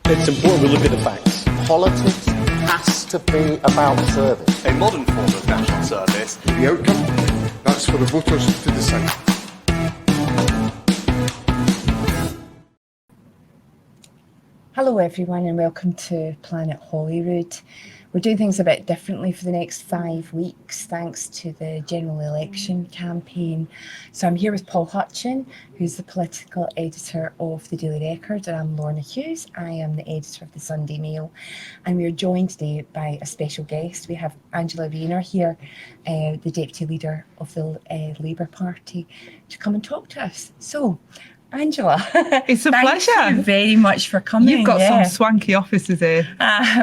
It's important we look at the facts. Politics has to be about service. A modern form of national service. The outcome, that's for the voters to decide. Hello everyone and welcome to Planet Holyrood. We're doing things a bit differently for the next 5 weeks thanks to the general election campaign. So I'm here with Paul Hutcheon, who's the political editor of the Daily Record, and I'm Lorna Hughes. I am the editor of the Sunday Mail, and we're joined today by a special guest. We have Angela Rayner here, the deputy leader of the Labour Party, to come and talk to us. So Angela, it's a pleasure. Thank you very much for coming. You've got some swanky offices here.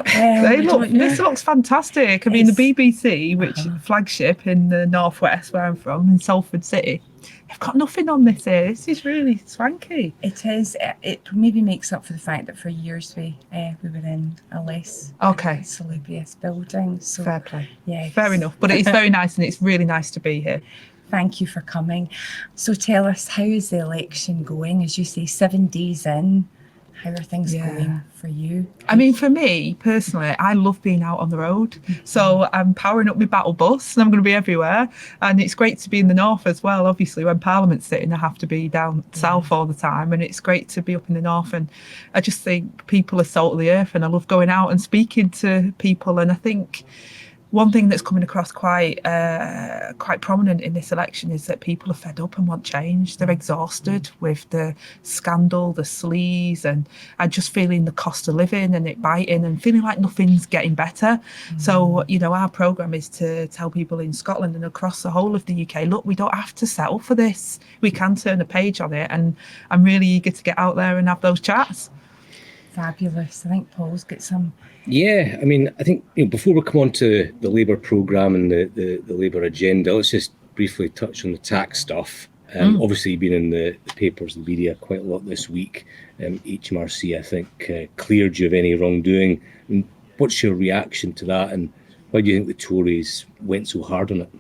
This looks fantastic. I mean, the BBC, which flagship in the northwest where I'm from, in Salford City, they've got nothing on this here. This is really swanky. It is. It maybe makes up for the fact that for years we were in a less salubrious building. So, fair play. Yeah, fair enough. But it's very nice, and it's really nice to be here. Thank you for coming. So tell us, how is the election going? As you say, 7 days in, how are things going for you? I mean, for me personally, I love being out on the road. So I'm powering up my battle bus and I'm going to be everywhere. And it's great to be in the north as well. Obviously, when Parliament's sitting, I have to be down south all the time. And it's great to be up in the north. And I just think people are salt of the earth, and I love going out and speaking to people. And I think one thing that's coming across quite prominent in this election is that people are fed up and want change. They're exhausted with the scandal, the sleaze, and just feeling the cost of living and it biting and feeling like nothing's getting better. So, our programme is to tell people in Scotland and across the whole of the UK, look, we don't have to settle for this. We can turn a page on it, and I'm really eager to get out there and have those chats. Fabulous. I think Paul's got some. Yeah, I mean, I think before we come on to the Labour programme and the Labour agenda, let's just briefly touch on the tax stuff. Obviously, you've been in the papers and media quite a lot this week. HMRC, I think, cleared you of any wrongdoing. And what's your reaction to that, and why do you think the Tories went so hard on it?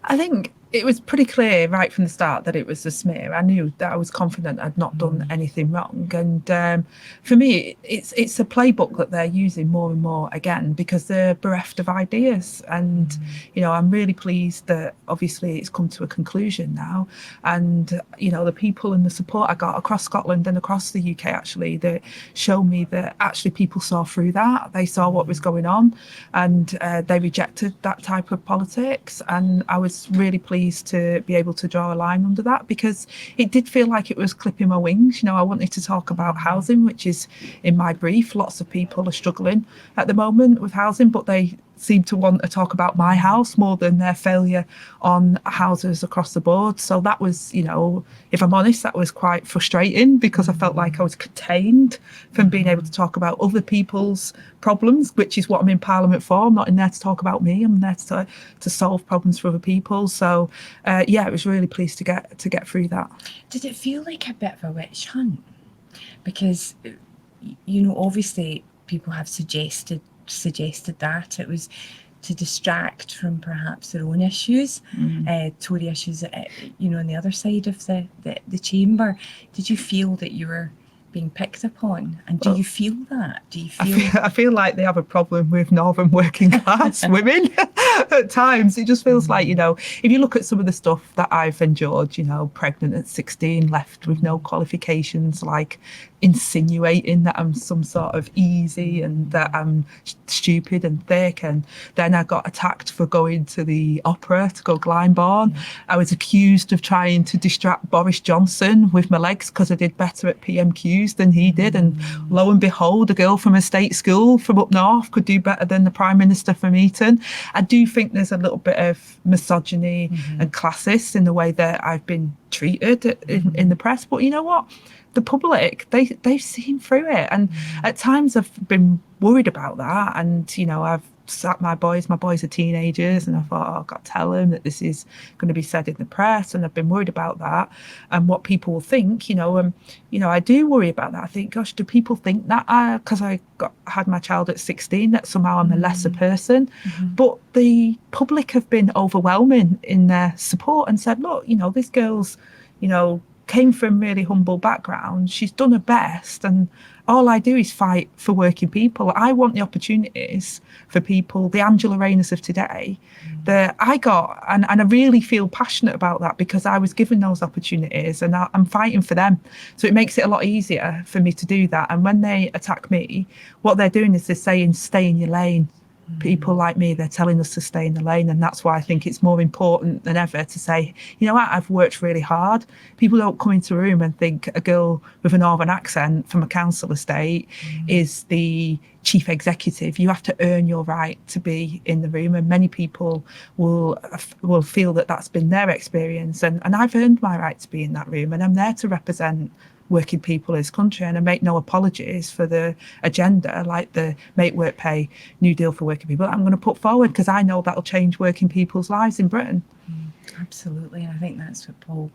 I think it was pretty clear right from the start that it was a smear. I knew that I was confident I'd not done anything wrong. And for me, it's a playbook that they're using more and more again because they're bereft of ideas. And, I'm really pleased that obviously it's come to a conclusion now. And, the people and the support I got across Scotland and across the UK, actually, that show me that actually people saw through that. They saw what was going on, and they rejected that type of politics. And I was really pleased to be able to draw a line under that, because it did feel like it was clipping my wings. I wanted to talk about housing, which is in my brief. Lots of people are struggling at the moment with housing, but they seem to want to talk about my house more than their failure on houses across the board. So that was, if I'm honest, that was quite frustrating, because I felt like I was contained from being able to talk about other people's problems, which is what I'm in Parliament for. I'm not in there to talk about me. I'm there to solve problems for other people. So it was really pleased to get through that. Did it feel like a bit of a witch hunt? Because, obviously people have suggested that it was to distract from perhaps their own issues, Tory issues, on the other side of the chamber. Did you feel that you were being picked upon? And do you feel that? I feel like they have a problem with northern working class women at times. It just feels like, if you look at some of the stuff that I've endured, pregnant at 16, left with no qualifications, like insinuating that I'm some sort of easy and that I'm stupid and thick, and then I got attacked for going to the opera to go Glyndebourne. I was accused of trying to distract Boris Johnson with my legs because I did better at PMQs than he did, and lo and behold, a girl from a state school from up north could do better than the Prime Minister from Eton. I do think there's a little bit of misogyny and classist in the way that I've been treated in the press, but you know what? The public, they've seen through it. And at times I've been worried about that. And, I've sat my boys are teenagers, and I thought, I've got to tell them that this is going to be said in the press. And I've been worried about that and what people will think, I do worry about that. I think, gosh, do people think that because I had my child at 16, that somehow I'm a lesser person? But the public have been overwhelming in their support and said, look, this girl's, came from really humble background. She's done her best, and all I do is fight for working people. I want the opportunities for people, the Angela Rayners of today, that I got, and I really feel passionate about that because I was given those opportunities, and I'm fighting for them. So it makes it a lot easier for me to do that. And when they attack me, what they're doing is they're saying, stay in your lane. People like me, they're telling us to stay in the lane, and that's why I think it's more important than ever to say, you know what, I've worked really hard. People don't come into a room and think a girl with a northern accent from a council estate is the chief executive. You have to earn your right to be in the room, and many people will feel that that's been their experience, and I've earned my right to be in that room, and I'm there to represent working people in this country, and I make no apologies for the agenda like the Make Work Pay New Deal for working people I'm going to put forward, because I know that'll change working people's lives in Britain. Absolutely, and I think that's what Paul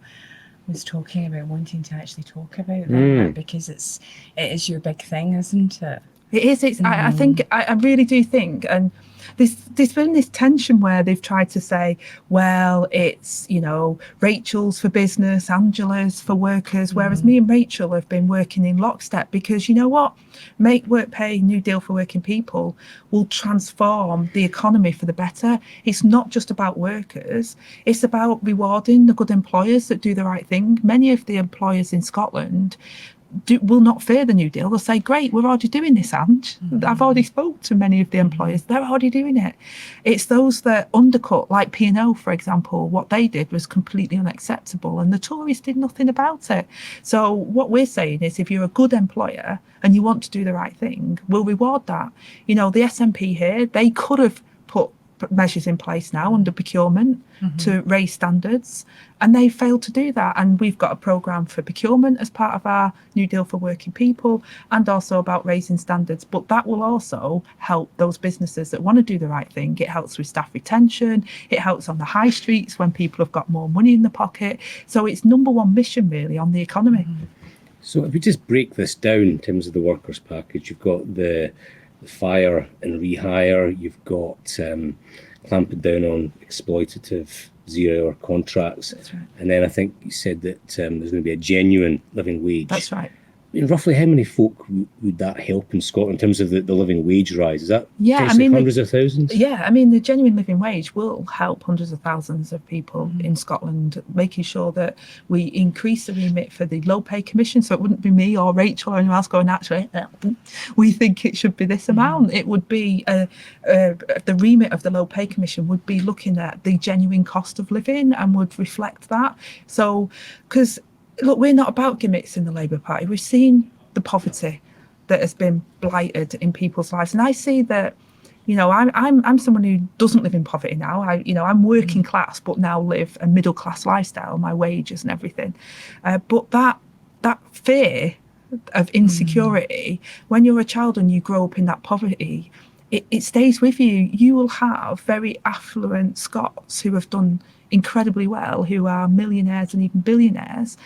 was talking about, wanting to actually talk about that, because it is your big thing, isn't it? It is. I think I really do think, and there's been this tension where they've tried to say, well, it's, you know, Rachel's for business, Angela's for workers, whereas me and Rachel have been working in lockstep, because you know what, Make Work Pay New Deal for working people will transform the economy for the better. It's not just about workers, it's about rewarding the good employers that do the right thing. Many of the employers in Scotland will not fear the New Deal. They'll say, great, we're already doing this, Ange. I've already spoke to many of the employers. They're already doing it. It's those that undercut, like P&O, for example. What they did was completely unacceptable, and the Tories did nothing about it. So what we're saying is, if you're a good employer and you want to do the right thing, we'll reward that. You know, the SNP here, they could have put measures in place now under procurement to raise standards, and they failed to do that. And we've got a programme for procurement as part of our New Deal for working people, and also about raising standards. But that will also help those businesses that want to do the right thing. It helps with staff retention, it helps on the high streets when people have got more money in the pocket. So it's number one mission really on the economy. So if we just break this down in terms of the workers' package, you've got the fire and rehire, you've got clamping down on exploitative zero-hour contracts. That's right. And then I think you said that there's going to be a genuine living wage. That's right. I mean, roughly how many folk would that help in Scotland in terms of the living wage rise? Is that hundreds of thousands? Yeah, I mean, the genuine living wage will help hundreds of thousands of people in Scotland, making sure that we increase the remit for the low pay commission. So it wouldn't be me or Rachel or anyone else going, actually, we think it should be this amount. It would be the remit of the low pay commission would be looking at the genuine cost of living and would reflect that. So, because look, we're not about gimmicks in the Labour Party. We've seen the poverty that has been blighted in people's lives, and I see that. You know, I'm someone who doesn't live in poverty now. I'm working class, but now live a middle class lifestyle. My wages and everything, but that fear of insecurity when you're a child and you grow up in that poverty, it stays with you. You will have very affluent Scots who have done incredibly well, who are millionaires and even billionaires,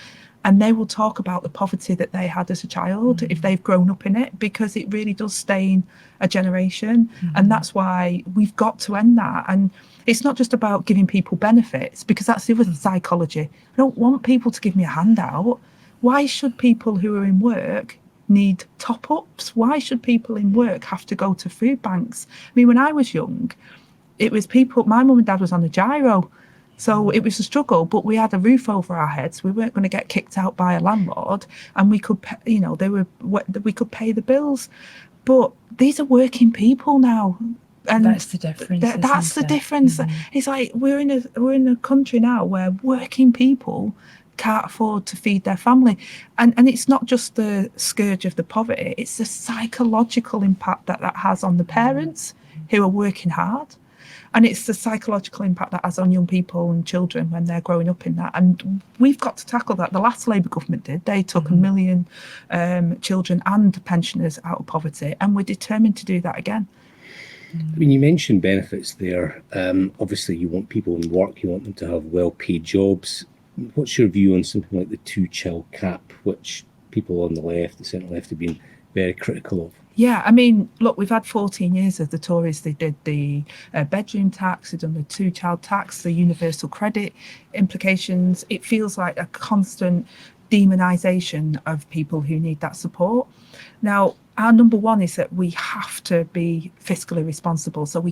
and they will talk about the poverty that they had as a child if they've grown up in it, because it really does stain a generation. And that's why we've got to end that. And it's not just about giving people benefits, because that's the other psychology. I don't want people to give me a handout. Why should people who are in work need top-ups? Why should people in work have to go to food banks? I mean, when I was young, it was people, my mum and dad was on a gyro. So it was a struggle, but we had a roof over our heads. We weren't going to get kicked out by a landlord, and we could, we could pay the bills. But these are working people now, and that's the difference. That's the difference. It's like we're in a country now where working people can't afford to feed their family, and it's not just the scourge of the poverty; it's the psychological impact that has on the parents who are working hard. And it's the psychological impact that has on young people and children when they're growing up in that. And we've got to tackle that. The last Labour government did. They took 1 million children and pensioners out of poverty. And we're determined to do that again. I mean, you mentioned benefits there. Obviously, you want people in work. You want them to have well-paid jobs. What's your view on something like the 2-child cap, which people on the left, the centre-left, have been very critical of? Yeah, I mean, look, we've had 14 years of the Tories. They did the bedroom tax, they've done the 2-child tax, the universal credit implications. It feels like a constant demonisation of people who need that support. Now, our number one is that we have to be fiscally responsible. So if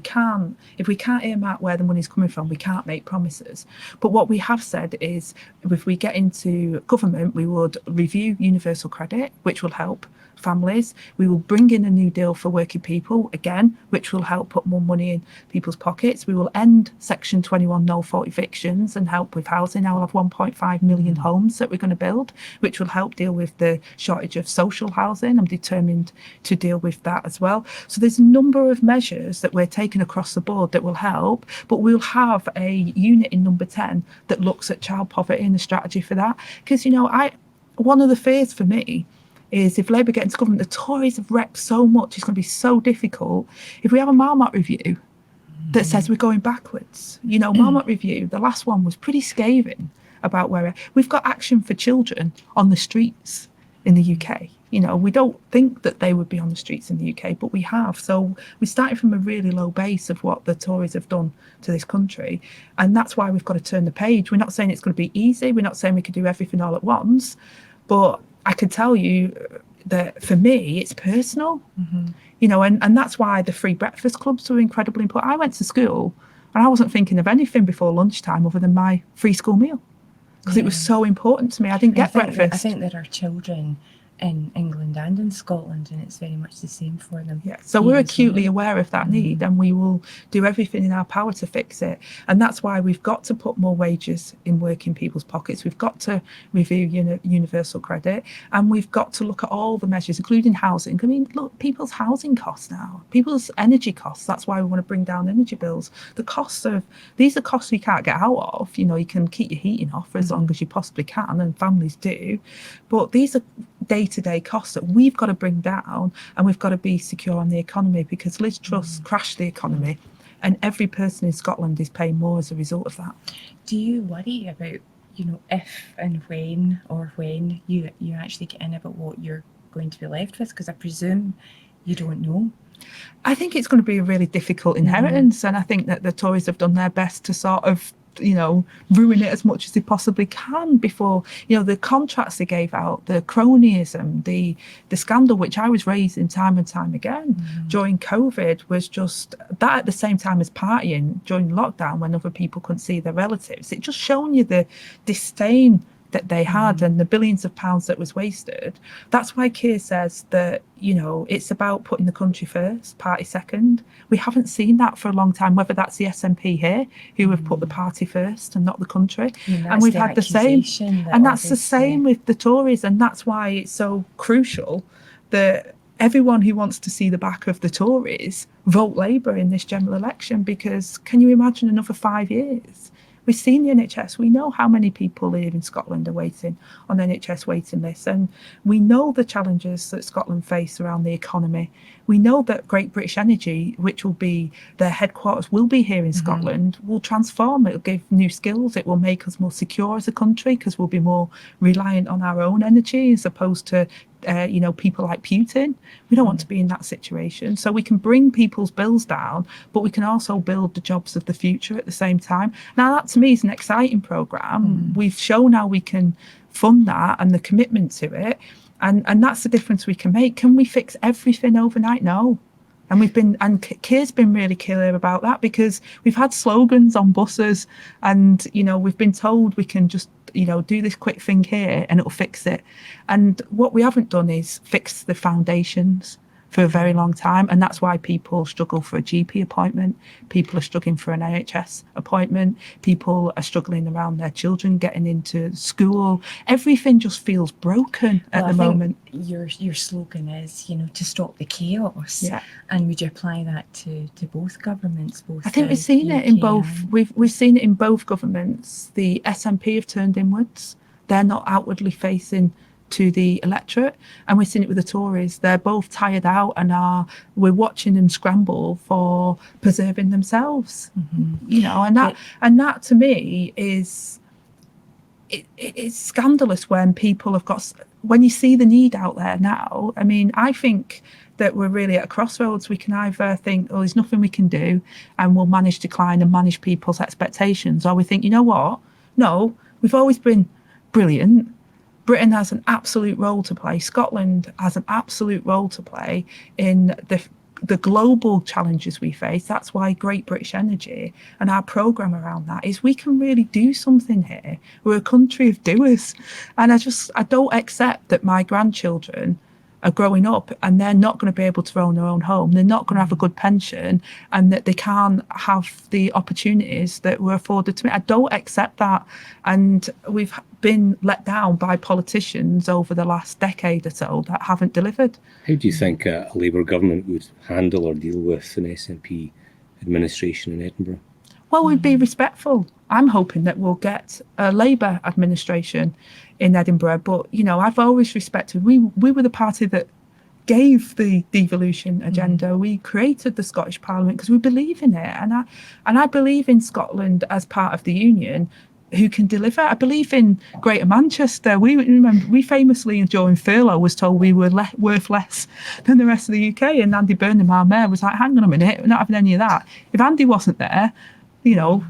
we can't earmark where the money's coming from, we can't make promises. But what we have said is if we get into government, we would review universal credit, which will help families. We will bring in a new deal for working people, again, which will help put more money in people's pockets. We will end Section 21 no fault evictions and help with housing. Now we'll have 1.5 million homes that we're going to build, which will help deal with the shortage of social housing. I'm determined to deal with that as well. So there's a number of measures that we're taking across the board that will help, but we'll have a unit in number 10 that looks at child poverty and the strategy for that. Because, one of the fears for me is if Labour get into government, the Tories have wrecked so much, it's going to be so difficult. If we have a Marmot review that says we're going backwards, Marmot review, the last one was pretty scathing about where we've got action for children on the streets in the UK. We don't think that they would be on the streets in the UK, but we have. So we started from a really low base of what the Tories have done to this country. And that's why we've got to turn the page. We're not saying it's going to be easy. We're not saying we could do everything all at once. But I can tell you that for me, it's personal, and that's why the free breakfast clubs were incredibly important. I went to school and I wasn't thinking of anything before lunchtime other than my free school meal because it was so important to me. I didn't get breakfast. I think there are children in England and in Scotland, and it's very much the same for them. Yeah, so we're acutely aware of that need, and we will do everything in our power to fix it. And that's why we've got to put more wages in working people's pockets. We've got to review universal credit, and we've got to look at all the measures, including housing. I mean, look, people's housing costs now, people's energy costs. That's why we want to bring down energy bills. These are costs we can't get out of. You can keep your heating off for as long as you possibly can, and families do. But these are day-to-day costs that we've got to bring down, and we've got to be secure on the economy, because Liz Truss crashed the economy, and every person in Scotland is paying more as a result of that. Do you worry about, if and when you actually get in, about what you're going to be left with? Because I presume you don't know. I think it's going to be a really difficult inheritance, and I think that the Tories have done their best to sort of ruin it as much as they possibly can before, the contracts they gave out, the cronyism, the scandal, which I was raising time and time again during COVID, was just that, at the same time as partying during lockdown when other people couldn't see their relatives. It just shown you the disdain that they had and the billions of pounds that was wasted. That's why Keir says that, it's about putting the country first, party second. We haven't seen that for a long time, whether that's the SNP here, who have put the party first and not the country. And we've had the same. And that's the same with the Tories. And that's why it's so crucial that everyone who wants to see the back of the Tories vote Labour in this general election, because can you imagine another 5 years? We've seen the NHS. We know how many people live in Scotland are waiting on NHS waiting lists. And we know the challenges that Scotland face around the economy. We know that Great British Energy, which will be their headquarters, will be here in Scotland, will transform. It will give new skills. It will make us more secure as a country, because we'll be more reliant on our own energy as opposed to people like Putin. We don't want to be in that situation. So we can bring people's bills down, but we can also build the jobs of the future at the same time. Now, that to me is an exciting programme. We've shown how we can fund that and the commitment to it. And that's the difference we can make. Can we fix everything overnight? No. And Keir's been really clear about that, because we've had slogans on buses, and we've been told we can just do this quick thing here and it'll fix it. And what we haven't done is fix the foundations for a very long time, and that's why people struggle for a GP appointment. People are struggling for an NHS appointment. People are struggling around their children getting into school. Everything just feels broken at the moment. Your slogan is, to stop the chaos. Yeah. And would you apply that to both governments? I think we've seen it in both. We've seen it in both governments. The SNP have turned inwards. They're not outwardly facing to the electorate, and we've seen it with the Tories. They're both tired out, and we're watching them scramble for preserving themselves. And that to me is it's scandalous when people have got, when you see the need out there now. I mean, I think that we're really at a crossroads. We can either think, there's nothing we can do and we'll manage decline and manage people's expectations, or we think, you know what, no, we've always been brilliant, Britain has an absolute role to play. Scotland has an absolute role to play in the global challenges we face. That's why Great British Energy and our programme around that is we can really do something here. We're a country of doers. And I don't accept that my grandchildren are growing up and they're not going to be able to own their own home. They're not going to have a good pension, and that they can't have the opportunities that were afforded to me. I don't accept that. And we've been let down by politicians over the last decade or so that haven't delivered. How do you think a Labour government would handle or deal with an SNP administration in Edinburgh? Well, we'd be respectful. I'm hoping that we'll get a Labour administration in Edinburgh. But, I've always respected, we were the party that gave the devolution agenda. We created the Scottish Parliament because we believe in it. And I believe in Scotland as part of the Union who can deliver. I believe in Greater Manchester. We famously during furlough was told we were worth less than the rest of the UK. And Andy Burnham, our mayor, was like, hang on a minute, we're not having any of that. If Andy wasn't there,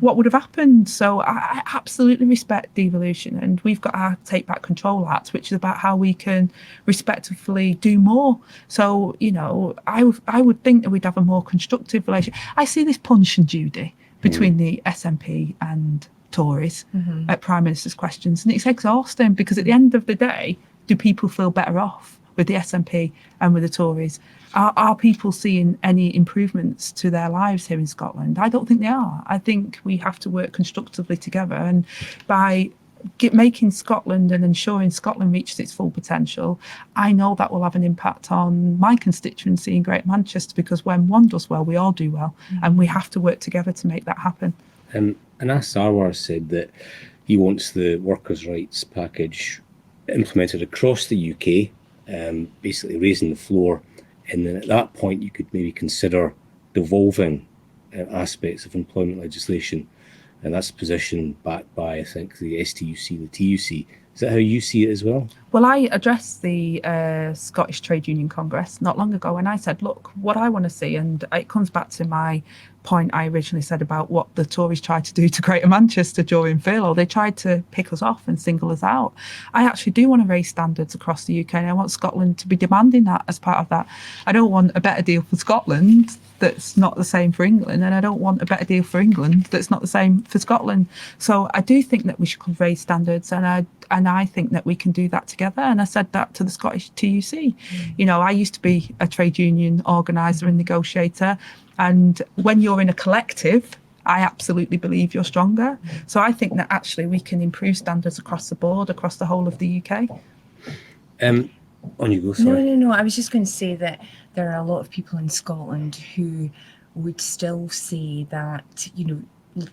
what would have happened? So I absolutely respect devolution, and we've got our Take Back Control Act, which is about how we can respectfully do more. So, I would think that we'd have a more constructive relationship. I see this Punch and Judy between the SNP and Tories at Prime Minister's questions, and it's exhausting because at the end of the day, do people feel better off with the SNP and with the Tories? Are people seeing any improvements to their lives here in Scotland? I don't think they are. I think we have to work constructively together, and by making Scotland and ensuring Scotland reaches its full potential, I know that will have an impact on my constituency in Greater Manchester, because when one does well, we all do well, and we have to work together to make that happen. And Anas Sarwar said that he wants the workers' rights package implemented across the UK, basically raising the floor. And then at that point, you could maybe consider devolving aspects of employment legislation. And that's a position backed by, I think, the STUC, the TUC. Is that how you see it as well? Well, I addressed the Scottish Trade Union Congress not long ago, and I said, look, what I want to see, and it comes back to my point I originally said about what the Tories tried to do to Greater Manchester during furlough. They tried to pick us off and single us out. I actually do want to raise standards across the UK, and I want Scotland to be demanding that as part of that. I don't want a better deal for Scotland that's not the same for England, and I don't want a better deal for England that's not the same for Scotland. So I do think that we should raise standards, and I think that we can do that together. And I said that to the Scottish TUC. I used to be a trade union organiser and negotiator, and when you're in a collective, I absolutely believe you're stronger. So I think that actually we can improve standards across the board, across the whole of the UK. On you go, sorry. No. I was just going to say that there are a lot of people in Scotland who would still say that,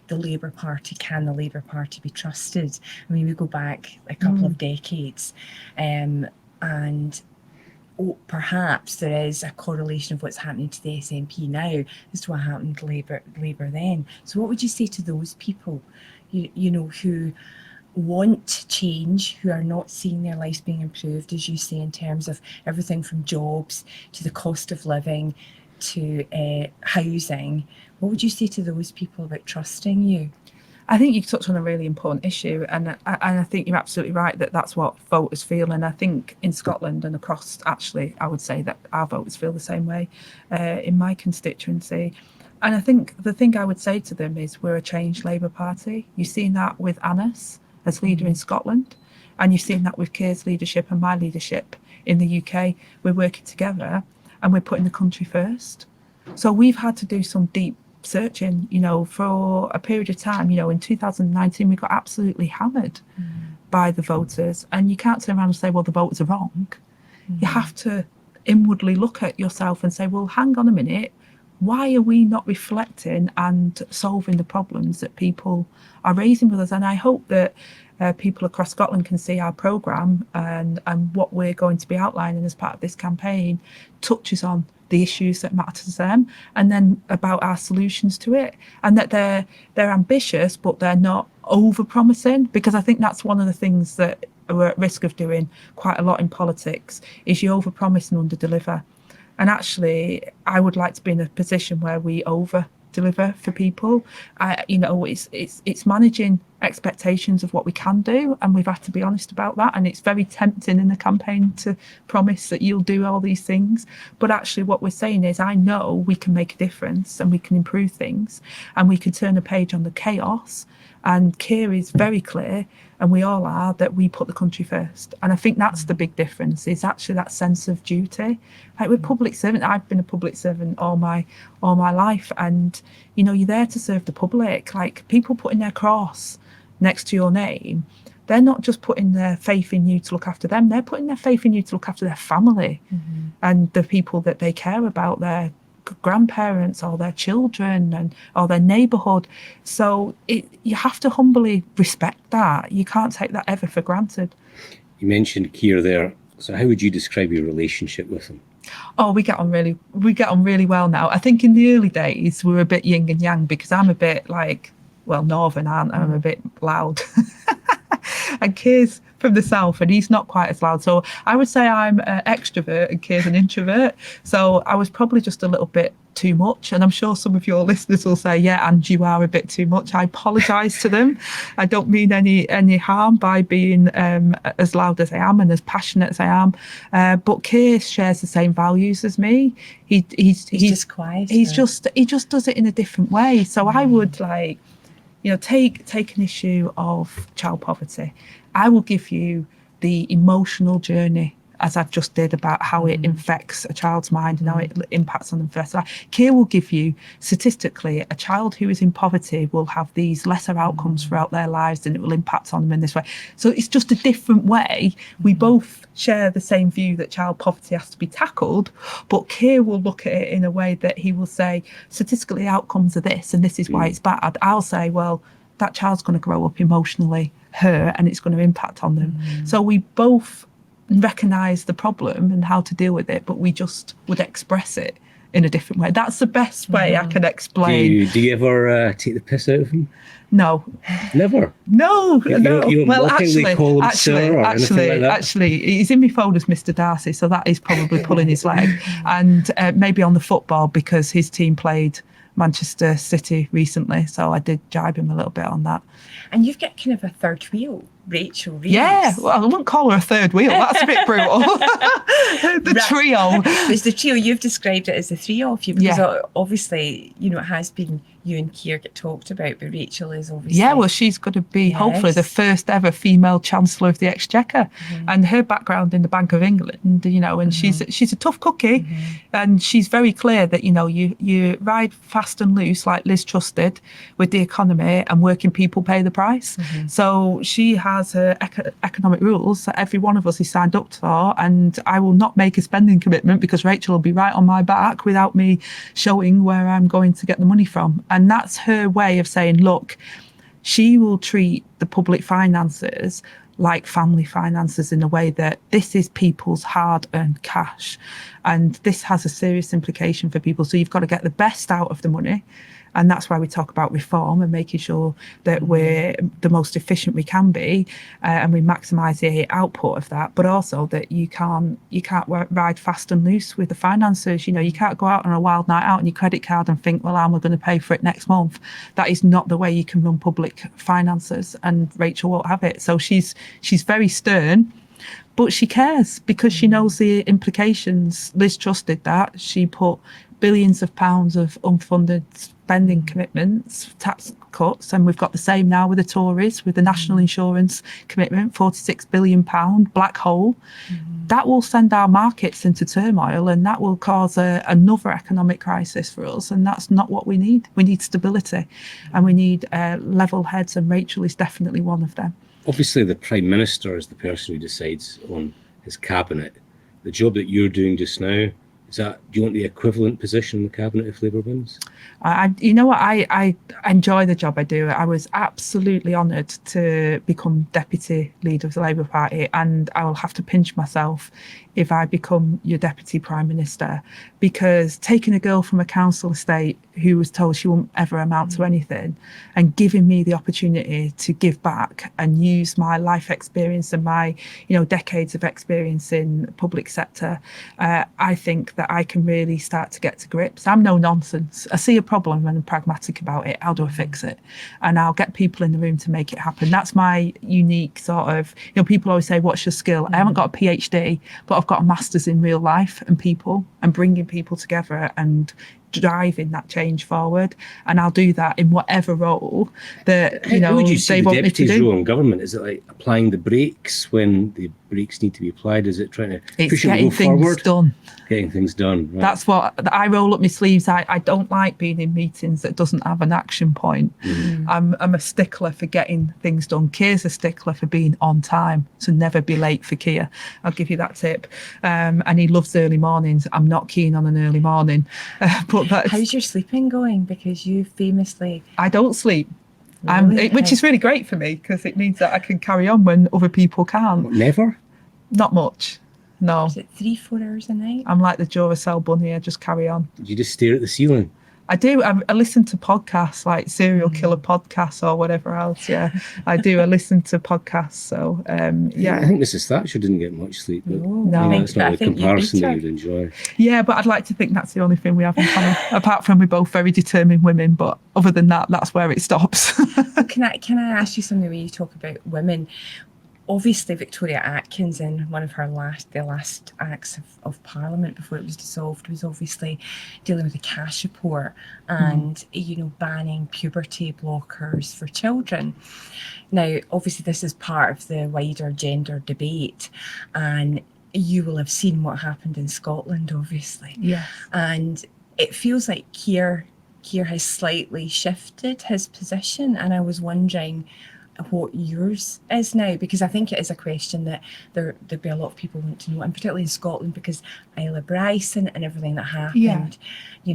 the Labour Party, can the Labour Party be trusted? I mean, we go back a couple of decades, and perhaps there is a correlation of what's happening to the SNP now as to what happened to Labour then. So what would you say to those people, who want change, who are not seeing their lives being improved, as you say, in terms of everything from jobs to the cost of living to housing? What would you say to those people about trusting you? I think you touched on a really important issue, and I think you're absolutely right that that's what voters feel. And I think in Scotland and across, actually, I would say that our voters feel the same way in my constituency. And I think the thing I would say to them is we're a changed Labour Party. You've seen that with Anas as leader in Scotland, and you've seen that with Keir's leadership and my leadership in the UK. We're working together and we're putting the country first. So we've had to do some deep searching, for a period of time. In 2019, we got absolutely hammered by the voters, and you can't turn around and say, well, the voters are wrong. You have to inwardly look at yourself and say, well, hang on a minute, why are we not reflecting and solving the problems that people are raising with us? And I hope that people across Scotland can see our programme and what we're going to be outlining as part of this campaign touches on the issues that matter to them, and then about our solutions to it, and that they're ambitious, but they're not over-promising, because I think that's one of the things that we're at risk of doing quite a lot in politics, is you over-promise and under-deliver. And actually, I would like to be in a position where we over-deliver for people. It's managing expectations of what we can do, and we've had to be honest about that. And it's very tempting in the campaign to promise that you'll do all these things, but actually what we're saying is, I know we can make a difference and we can improve things and we can turn a page on the chaos. And Keir is very clear, and we all are, that we put the country first. And I think that's the big difference, is actually that sense of duty. Like, we're public servant. I've been a public servant all my life, and you know, you're there to serve the public. Like, people putting their cross next to your name, they're not just putting their faith in you to look after them, they're putting their faith in you to look after their family and the people that they care about, their grandparents or their children or their neighbourhood. So you have to humbly respect that. You can't take that ever for granted. You mentioned Keir there. So how would you describe your relationship with him? Oh, we get on really well now. I think in the early days we were a bit yin and yang, because I'm a bit like, well, northern, aren't I? I'm a bit loud. And Keir's from the south and he's not quite as loud. So I would say I'm an extrovert and Keir's an introvert. So I was probably just a little bit too much. And I'm sure some of your listeners will say, yeah, and you are a bit too much. I apologise to them. I don't mean any harm by being as loud as I am and as passionate as I am. But Keir shares the same values as me. He's just quiet. He just does it in a different way. So I would take an issue of child poverty. I will give you the emotional journey, as I've just did, about how it infects a child's mind and how it impacts on them first. Keir will give you, statistically, a child who is in poverty will have these lesser outcomes throughout their lives, and it will impact on them in this way. So it's just a different way. We both share the same view that child poverty has to be tackled, but Keir will look at it in a way that he will say, statistically, outcomes are this, and this is why it's bad. I'll say, well, that child's going to grow up emotionally hurt, and it's going to impact on them. So we both recognise the problem and how to deal with it, but we just would express it in a different way. That's the best way I can explain. Do you ever take the piss out of him? No. Never? No. You Well, call him sir or anything like that? Actually, he's in my phone as Mr. Darcy, so that is probably pulling his leg. And maybe on the football, because his team played Manchester City recently, so I did jibe him a little bit on that. And you've got kind of a third wheel, Rachel Reeves. Yeah, well, I wouldn't call her a third wheel. That's a bit brutal. The trio. It's the trio. You've described it as the three of you, because obviously, you know, it has been you and Keir get talked about, but Rachel is obviously... Yeah, well, she's going to be hopefully the first ever female Chancellor of the Exchequer. And her background in the Bank of England, you know, and she's a tough cookie. And she's very clear that, you know, you ride fast and loose like Liz Truss did with the economy, and working people pay the price. So she has her economic rules that every one of us is signed up for, and I will not make a spending commitment because Rachel will be right on my back without me showing where I'm going to get the money from. And that's her way of saying, look, she will treat the public finances like family finances, in a way that this is people's hard-earned cash. And this has a serious implication for people. So you've got to get the best out of the money. And that's why we talk about reform and making sure that we're the most efficient we can be, and we maximise the output of that. But also that you can't ride fast and loose with the finances. You know, you can't go out on a wild night out on your credit card and think, well, how am I going to pay for it next month? That is not the way you can run public finances, and Rachel won't have it. So she's very stern, but she cares because she knows the implications. Liz Truss did that. She put billions of pounds of unfunded spending commitments, tax cuts, and we've got the same now with the Tories, with the national insurance commitment, £46 billion black hole. That will send our markets into turmoil, and that will cause another economic crisis for us, and that's not what we need. We need stability, and we need level heads, and Rachel is definitely one of them. Obviously, the Prime Minister is the person who decides on his cabinet. The job that you're doing just now, do you want the equivalent position in the cabinet if Labour wins? You know what? I enjoy the job I do. I was absolutely honoured to become deputy leader of the Labour Party, and I will have to pinch myself if I become your deputy prime minister, because taking a girl from a council estate who was told she won't ever amount to anything and giving me the opportunity to give back and use my life experience and my, decades of experience in the public sector, I think that I can really start to get to grips. I'm no nonsense. I see a problem and I'm pragmatic about it. How do I fix it? And I'll get people in the room to make it happen. That's my unique sort of, people always say, what's your skill? I haven't got a PhD, but I've got a master's in real life and people and bringing people together and driving that change forward. And I'll do that in whatever role that, How would you see they the want me to deputy's do. role in government? Is it like applying the brakes when the brakes need to be applied? Is it trying to push it getting go things forward? done. Getting things done. Right. That's what I roll up my sleeves. I don't like being in meetings that doesn't have an action point. I'm a stickler for getting things done. Keir's a stickler for being on time, so never be late for Keir. I'll give you that tip. And he loves early mornings. I'm not keen on an early morning. But How's your sleeping going? Because you famously... I don't sleep. Really? Which is really great for me because it means that I can carry on when other people can't. Never? Not much. No. Is it 3-4 hours a night? I'm like the Duracell bunny. I just carry on. You just stare at the ceiling. I do. I listen to podcasts like serial killer podcasts or whatever else. Yeah, I do. I listen to podcasts. So, I think Mrs. Thatcher didn't get much sleep. But, No. it's not a comparison that you'd enjoy. Yeah, but I'd like to think that's the only thing we have in common. Apart from we're both very determined women, but other than that, that's where it stops. Can I ask you something when you talk about women? Obviously, Victoria Atkins, in one of her last acts of Parliament before it was dissolved, was obviously dealing with the cash report and banning puberty blockers for children. Now, obviously, this is part of the wider gender debate, and you will have seen what happened in Scotland, obviously. Yeah. And it feels like Keir has slightly shifted his position, and I was wondering what yours is now, because I think it is a question that there'd be a lot of people want to know, and particularly in Scotland, because Isla Bryson and everything that happened,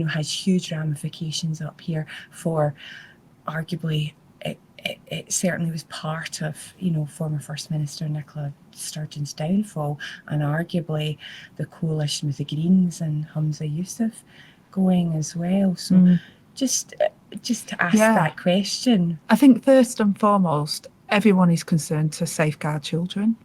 has huge ramifications up here for arguably it certainly was part of former First Minister Nicola Sturgeon's downfall, and arguably the coalition with the Greens and Humza Yousaf going as well. So just to ask that question. I think first and foremost, everyone is concerned to safeguard children.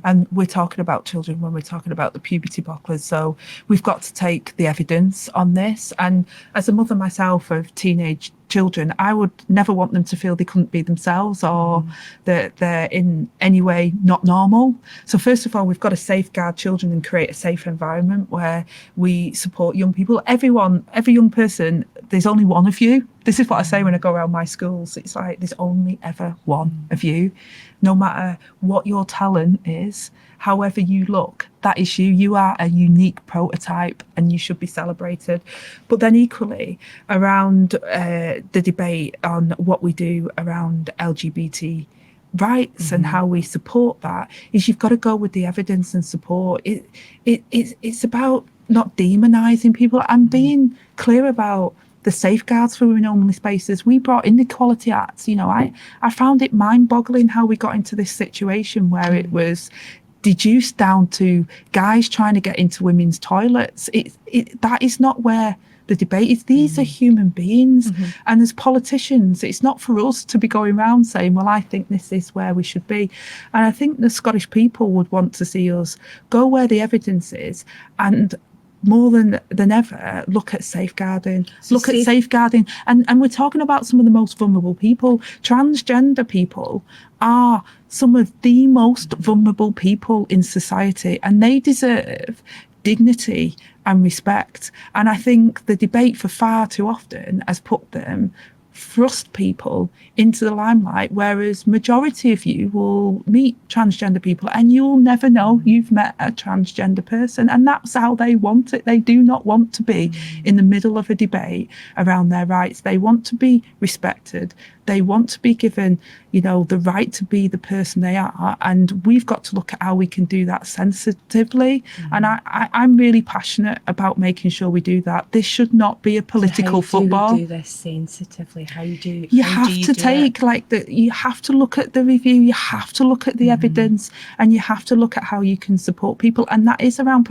And we're talking about children when we're talking about the puberty blockers. So we've got to take the evidence on this. And as a mother myself of teenage children, I would never want them to feel they couldn't be themselves or that they're in any way not normal. So first of all, we've got to safeguard children and create a safe environment where we support young people. Every young person, there's only one of you. This is what I say when I go around my schools. It's like there's only ever one of you. No matter what your talent is, however you look, that is you. You are a unique prototype and you should be celebrated. But then equally, around the debate on what we do around LGBT rights and how we support that, is you've got to go with the evidence and support. It's about not demonising people and being clear about the safeguards for women-only spaces. We brought in the Equality Act. I found it mind-boggling how we got into this situation where it was deduced down to guys trying to get into women's toilets. That is not where the debate is. These are human beings. And as politicians, it's not for us to be going around saying, well, I think this is where we should be. And I think the Scottish people would want to see us go where the evidence is and more than ever, look at safeguarding. Safeguarding. And we're talking about some of the most vulnerable people. Transgender people are some of the most vulnerable people in society, and they deserve dignity and respect. And I think the debate for far too often has put them, thrust people into the limelight, whereas majority of you will meet transgender people and you'll never know you've met a transgender person, and that's how they want it. They do not want to be in the middle of a debate around their rights. They want to be respected. They want to be given, the right to be the person they are. And we've got to look at how we can do that sensitively. And I'm really passionate about making sure we do that. This should not be a political football. How do we do this sensitively? You have to look at the review, you have to look at the evidence, and you have to look at how you can support people. And that is around,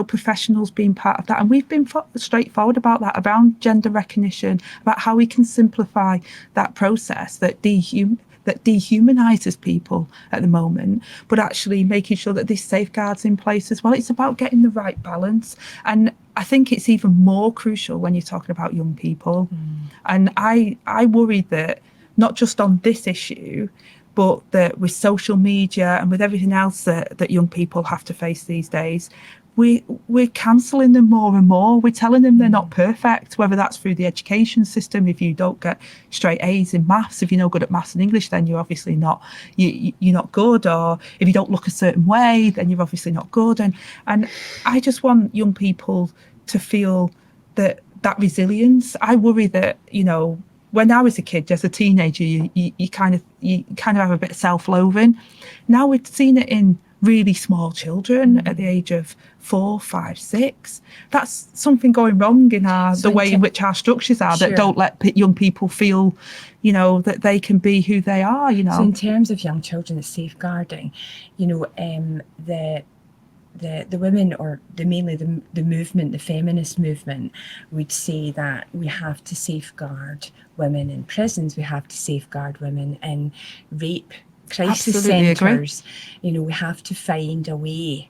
professionals being part of that. And we've been straightforward about that, around gender recognition, about how we can simplify that process that dehumanises people at the moment, but actually making sure that there's safeguards in place as well. It's about getting the right balance. And I think it's even more crucial when you're talking about young people. And I worry that not just on this issue, but that with social media and with everything else that young people have to face these days, we're cancelling them more and more. We're telling them they're not perfect, whether that's through the education system. If you don't get straight A's in maths, if you're no good at maths and English, then you're obviously not you're not good. Or if you don't look a certain way, then you're obviously not good. And I just want young people to feel that resilience. I worry that, when I was a kid, as a teenager, you kind of have a bit of self-loathing. Now we've seen it in really small children at the age of 4, 5, 6. That's something going wrong in the way in which our structures are, that don't let young people feel, that they can be who they are. So in terms of young children, it's safeguarding. The women, or mainly the movement, the feminist movement, would say that we have to safeguard women in prisons, we have to safeguard women in rape crisis centres. We have to find a way,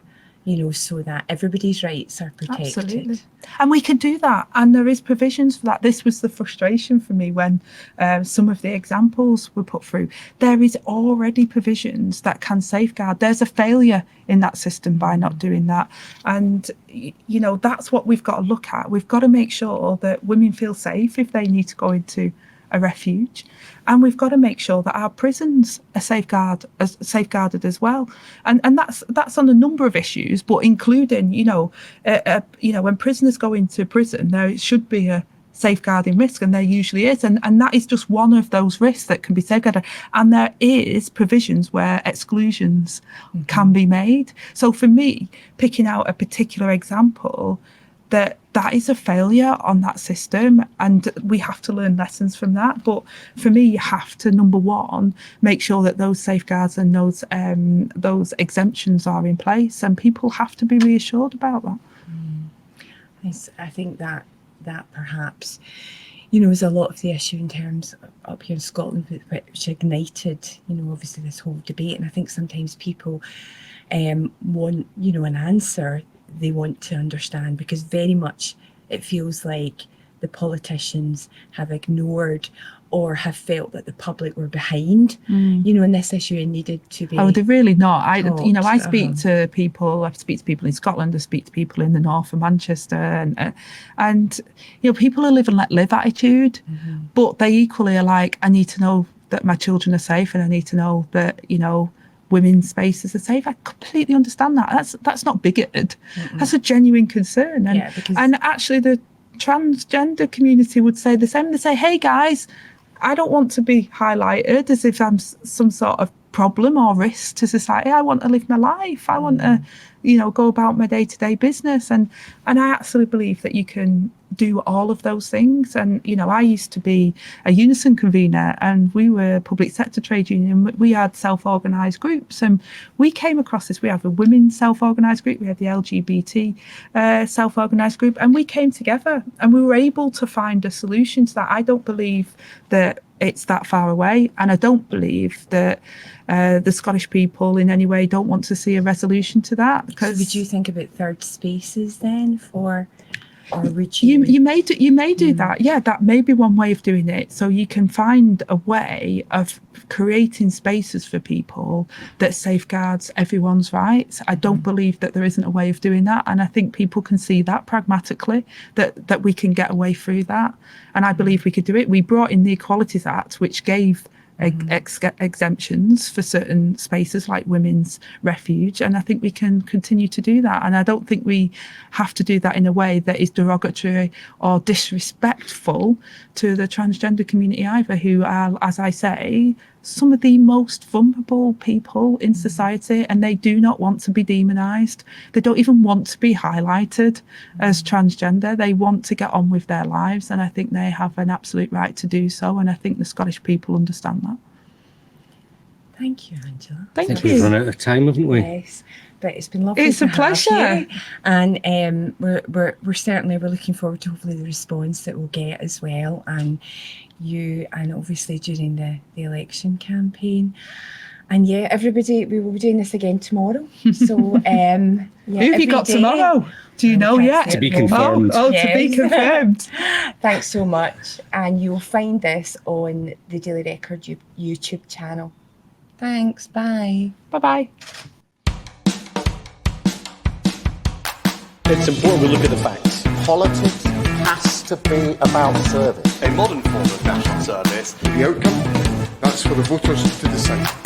so that everybody's rights are protected. Absolutely. And we can do that. And there is provisions for that. This was the frustration for me when some of the examples were put through. There is already provisions that can safeguard. There's a failure in that system by not doing that. And, that's what we've got to look at. We've got to make sure that women feel safe if they need to go into a refuge, and we've got to make sure that our prisons are safeguarded as well, and that's on a number of issues, but including when prisoners go into prison, there should be a safeguarding risk, and there usually is, and that is just one of those risks that can be safeguarded. And there is provisions where exclusions can be made. So for me, picking out a particular example, that is a failure on that system, and we have to learn lessons from that. But for me, you have to, number one, make sure that those safeguards and those exemptions are in place, and people have to be reassured about that. I think that perhaps, is a lot of the issue in terms of up here in Scotland, which ignited, obviously this whole debate. And I think sometimes people want, an answer. They want to understand, because very much it feels like the politicians have ignored or have felt that the public were behind, in this issue and needed to be. Oh, they're really not. I speak to people. I speak to people in Scotland. I speak to people in the north of Manchester, and people are live and let live attitude, but they equally are like, I need to know that my children are safe, and I need to know that women's spaces are safe. I completely understand that. That's not bigoted. That's a genuine concern. And actually the transgender community would say the same. They say, hey guys, I don't want to be highlighted as if I'm some sort of problem or risk to society. I want to live my life. I want to, go about my day-to-day business. And I absolutely believe that you can do all of those things. And, I used to be a Unison convener, and we were a public sector trade union. We had self-organised groups, and we came across this. We have a women's self-organised group, we have the LGBT self-organised group, and we came together and we were able to find a solution to that. I don't believe that it's that far away, and I don't believe that the Scottish people in any way don't want to see a resolution to that. So would you think about third spaces then for, or would you? You may do that. Yeah, that may be one way of doing it. So you can find a way of creating spaces for people that safeguards everyone's rights. I don't believe that there isn't a way of doing that, and I think people can see that pragmatically, that we can get a way through that, and I believe we could do it. We brought in the Equalities Act, which gave exemptions for certain spaces like women's refuge, and I think we can continue to do that. And I don't think we have to do that in a way that is derogatory or disrespectful to the transgender community either, who are, as I say, some of the most vulnerable people in society, and they do not want to be demonised. They don't even want to be highlighted as transgender. They want to get on with their lives, and I think they have an absolute right to do so, and I think the Scottish people understand that. Thank you, Angela. Thank I think you. we've run out of time, haven't we? Yes, but it's been lovely. It's to a have pleasure. you. And we're looking forward to hopefully the response that we'll get as well, and you, and obviously during the election campaign. And yeah, everybody, we will be doing this again tomorrow. So yeah, Who have you got day. tomorrow? Do you know can't yet? say To be at the confirmed. moment. Oh, to be Yes. confirmed. Thanks so much. And you'll find this on the Daily Record YouTube channel. Thanks. Bye. Bye-bye. It's important we look at the facts. Politics has to be about service. A modern form of national service. The outcome, that's for the voters to decide.